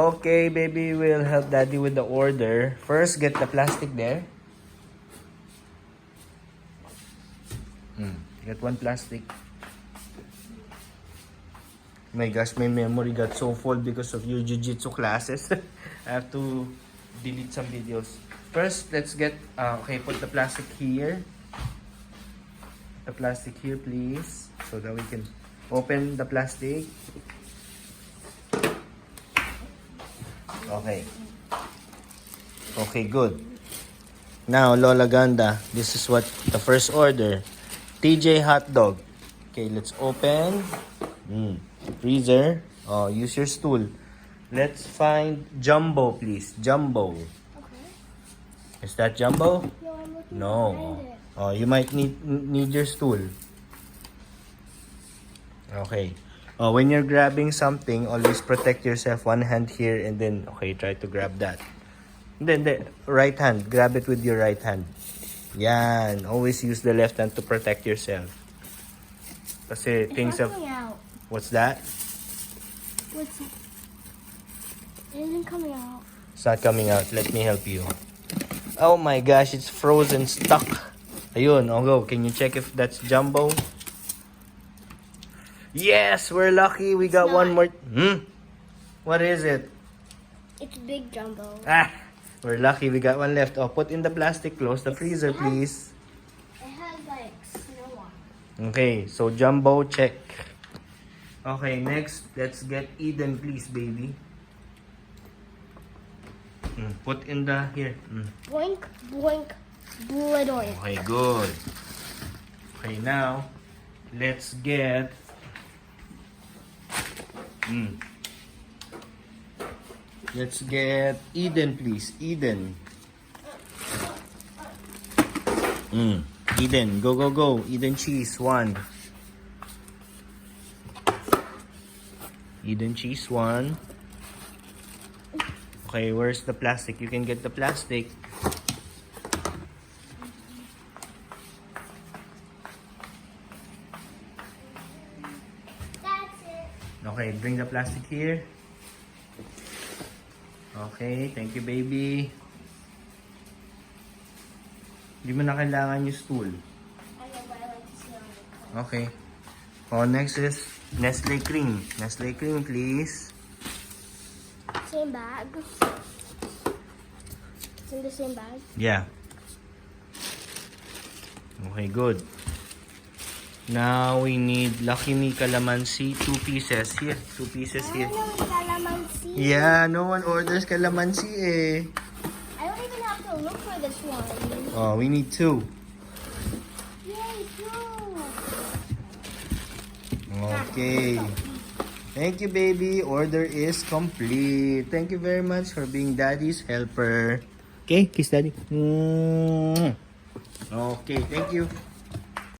Okay, baby, we'll help daddy with the order. First, get the plastic there. Get one plastic. My gosh, my memory got so full because of your jiu-jitsu classes. I have to delete some videos. First, let's get, okay, put the plastic here. The plastic here, please. So that we can open the plastic. Okay. Okay, good. Now, Lola Ganda, this is what the first order. TJ hot dog. Okay, let's open. Freezer. Oh, use your stool. Let's find Jumbo, please. Jumbo. Okay. Is that Jumbo? No, I'm looking No. behind it. Oh, you might need your stool. Okay. Oh, when you're grabbing something, always protect yourself. One hand here and then, okay, try to grab that. Then the right hand. Grab it with your right hand. Yan. Always use the left hand to protect yourself. Kasi It's things not have... coming out. What's that? What's it? It isn't coming out. It's not coming out. Let me help you. Oh my gosh, it's frozen stuck. Ayun, oh go. Can you check if that's Jumbo? Yes, we're lucky. We got It's one not. more. What is it? It's Big Jumbo. Ah, we're lucky. We got one left. Oh, put in the plastic. Close the freezer, please. It has like snow on. Okay, so Jumbo, check. Okay, next, let's get Eden, please, baby. Put in the, here. Boink, boink, bloink. Okay, good. Okay, now, let's get... Let's get Eden, please. Eden. Eden, go, go, go. Eden cheese, 1. Eden cheese, 1. Okay, where's the plastic? You can get the plastic. That's it. Okay, bring the plastic here. Okay, thank you, baby. Hindi mo na kailangan yung stool. I know, but I like to see on the cup. Okay. Oh, next is Nestle cream. Nestle cream, please. Same bag. It's in the same bag. Yeah. Okay, good. Now we need Lucky Me calamansi, 2 pieces. Here, 2 pieces I here. don't know calamansi. Yeah, no one orders calamansi eh. I don't even have to look for this one. Oh, we need 2. Yay, two. Okay. Thank you, baby. Order is complete. Thank you very much for being daddy's helper. Okay, kiss daddy. Okay, thank you.